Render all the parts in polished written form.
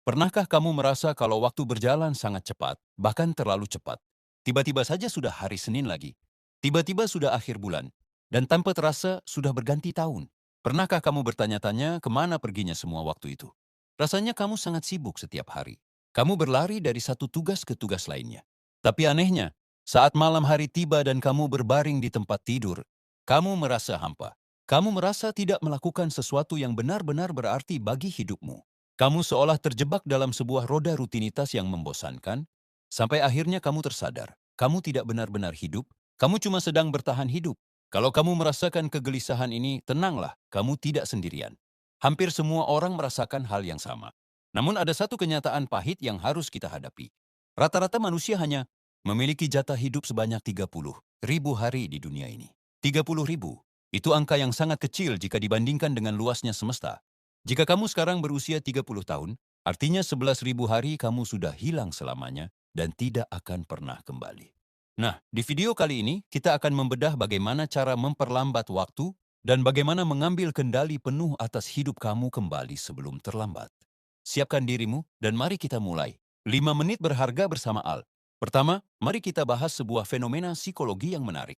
Pernahkah kamu merasa kalau waktu berjalan sangat cepat, bahkan terlalu cepat? Tiba-tiba saja sudah hari Senin lagi. Tiba-tiba sudah akhir bulan. Dan tanpa terasa sudah berganti tahun. Pernahkah kamu bertanya-tanya kemana perginya semua waktu itu? Rasanya kamu sangat sibuk setiap hari. Kamu berlari dari satu tugas ke tugas lainnya. Tapi anehnya, saat malam hari tiba dan kamu berbaring di tempat tidur, kamu merasa hampa. Kamu merasa tidak melakukan sesuatu yang benar-benar berarti bagi hidupmu. Kamu seolah terjebak dalam sebuah roda rutinitas yang membosankan, sampai akhirnya kamu tersadar. Kamu tidak benar-benar hidup, kamu cuma sedang bertahan hidup. Kalau kamu merasakan kegelisahan ini, tenanglah, kamu tidak sendirian. Hampir semua orang merasakan hal yang sama. Namun ada satu kenyataan pahit yang harus kita hadapi. Rata-rata manusia hanya memiliki jatah hidup sebanyak 30.000 hari di dunia ini. 30.000. Itu angka yang sangat kecil jika dibandingkan dengan luasnya semesta. Jika kamu sekarang berusia 30 tahun, artinya 11.000 hari kamu sudah hilang selamanya dan tidak akan pernah kembali. Nah, di video kali ini kita akan membedah bagaimana cara memperlambat waktu dan bagaimana mengambil kendali penuh atas hidup kamu kembali sebelum terlambat. Siapkan dirimu dan mari kita mulai. 5 menit berharga bersama Al. Pertama, mari kita bahas sebuah fenomena psikologi yang menarik.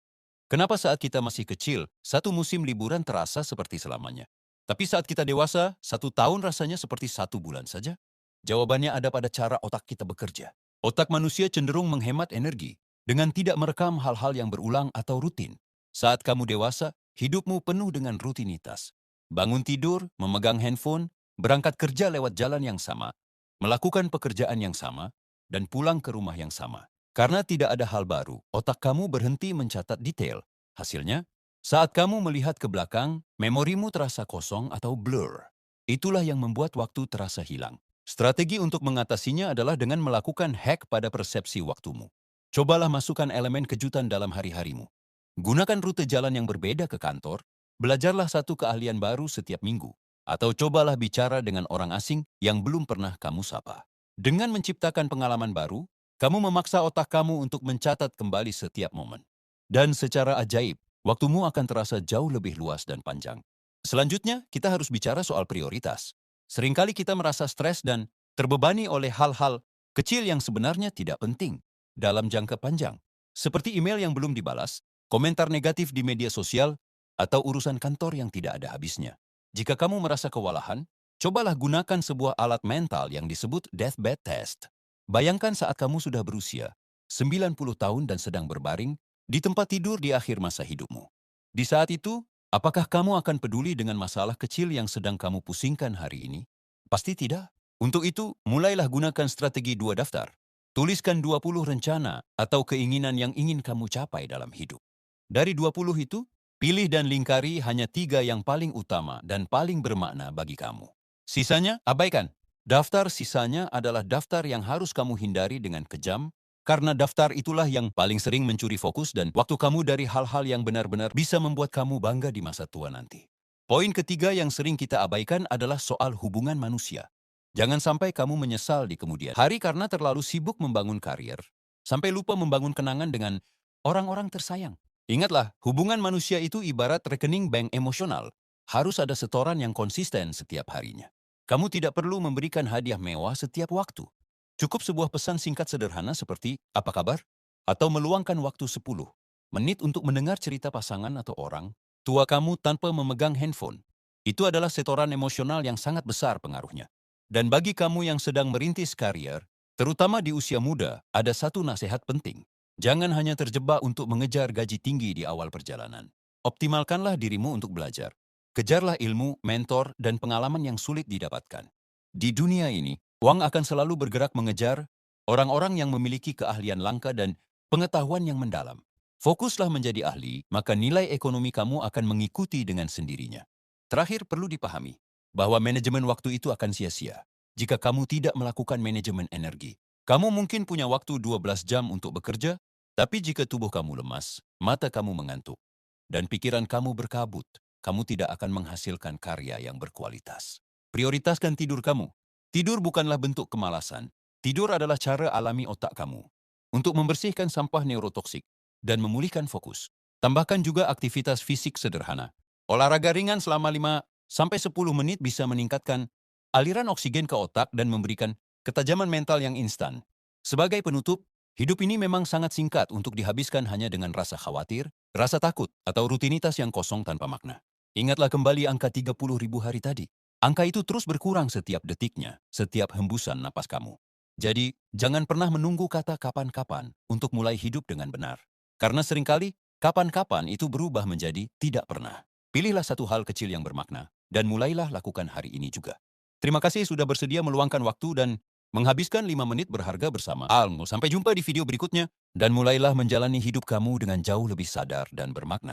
Kenapa saat kita masih kecil, satu musim liburan terasa seperti selamanya? Tapi saat kita dewasa, 1 tahun rasanya seperti 1 bulan saja? Jawabannya ada pada cara otak kita bekerja. Otak manusia cenderung menghemat energi dengan tidak merekam hal-hal yang berulang atau rutin. Saat kamu dewasa, hidupmu penuh dengan rutinitas. Bangun tidur, memegang handphone, berangkat kerja lewat jalan yang sama, melakukan pekerjaan yang sama, dan pulang ke rumah yang sama. Karena tidak ada hal baru, otak kamu berhenti mencatat detail. Hasilnya, saat kamu melihat ke belakang, memorimu terasa kosong atau blur. Itulah yang membuat waktu terasa hilang. Strategi untuk mengatasinya adalah dengan melakukan hack pada persepsi waktumu. Cobalah masukkan elemen kejutan dalam hari-harimu. Gunakan rute jalan yang berbeda ke kantor, belajarlah satu keahlian baru setiap minggu, atau cobalah bicara dengan orang asing yang belum pernah kamu sapa. Dengan menciptakan pengalaman baru, kamu memaksa otak kamu untuk mencatat kembali setiap momen. Dan secara ajaib, waktumu akan terasa jauh lebih luas dan panjang. Selanjutnya, kita harus bicara soal prioritas. Seringkali kita merasa stres dan terbebani oleh hal-hal kecil yang sebenarnya tidak penting dalam jangka panjang. Seperti email yang belum dibalas, komentar negatif di media sosial, atau urusan kantor yang tidak ada habisnya. Jika kamu merasa kewalahan, cobalah gunakan sebuah alat mental yang disebut deathbed test. Bayangkan saat kamu sudah berusia 90 tahun dan sedang berbaring di tempat tidur di akhir masa hidupmu. Di saat itu, apakah kamu akan peduli dengan masalah kecil yang sedang kamu pusingkan hari ini? Pasti tidak. Untuk itu, mulailah gunakan strategi 2 daftar. Tuliskan 20 rencana atau keinginan yang ingin kamu capai dalam hidup. Dari 20 itu, pilih dan lingkari hanya 3 yang paling utama dan paling bermakna bagi kamu. Sisanya, abaikan. Daftar sisanya adalah daftar yang harus kamu hindari dengan kejam, karena daftar itulah yang paling sering mencuri fokus dan waktu kamu dari hal-hal yang benar-benar bisa membuat kamu bangga di masa tua nanti. Poin ketiga yang sering kita abaikan adalah soal hubungan manusia. Jangan sampai kamu menyesal di kemudian hari karena terlalu sibuk membangun karier, sampai lupa membangun kenangan dengan orang-orang tersayang. Ingatlah, hubungan manusia itu ibarat rekening bank emosional. Harus ada setoran yang konsisten setiap harinya. Kamu tidak perlu memberikan hadiah mewah setiap waktu. Cukup sebuah pesan singkat sederhana seperti, "Apa kabar?" Atau meluangkan waktu 10 menit untuk mendengar cerita pasangan atau orang tua kamu tanpa memegang handphone. Itu adalah setoran emosional yang sangat besar pengaruhnya. Dan bagi kamu yang sedang merintis karier, terutama di usia muda, ada satu nasihat penting. Jangan hanya terjebak untuk mengejar gaji tinggi di awal perjalanan. Optimalkanlah dirimu untuk belajar. Kejarlah ilmu, mentor, dan pengalaman yang sulit didapatkan. Di dunia ini, uang akan selalu bergerak mengejar orang-orang yang memiliki keahlian langka dan pengetahuan yang mendalam. Fokuslah menjadi ahli, maka nilai ekonomi kamu akan mengikuti dengan sendirinya. Terakhir, perlu dipahami bahwa manajemen waktu itu akan sia-sia jika kamu tidak melakukan manajemen energi. Kamu mungkin punya waktu 12 jam untuk bekerja, tapi jika tubuh kamu lemas, mata kamu mengantuk, dan pikiran kamu berkabut, kamu tidak akan menghasilkan karya yang berkualitas. Prioritaskan tidur kamu. Tidur bukanlah bentuk kemalasan. Tidur adalah cara alami otak kamu untuk membersihkan sampah neurotoksik dan memulihkan fokus. Tambahkan juga aktivitas fisik sederhana. Olahraga ringan selama 5 sampai 10 menit bisa meningkatkan aliran oksigen ke otak dan memberikan ketajaman mental yang instan. Sebagai penutup, hidup ini memang sangat singkat untuk dihabiskan hanya dengan rasa khawatir, rasa takut, atau rutinitas yang kosong tanpa makna. Ingatlah kembali angka 30.000 hari tadi. Angka itu terus berkurang setiap detiknya, setiap hembusan napas kamu. Jadi, jangan pernah menunggu kata kapan-kapan untuk mulai hidup dengan benar. Karena seringkali, kapan-kapan itu berubah menjadi tidak pernah. Pilihlah satu hal kecil yang bermakna, dan mulailah lakukan hari ini juga. Terima kasih sudah bersedia meluangkan waktu dan menghabiskan 5 menit berharga bersama Almu. Sampai jumpa di video berikutnya, dan mulailah menjalani hidup kamu dengan jauh lebih sadar dan bermakna.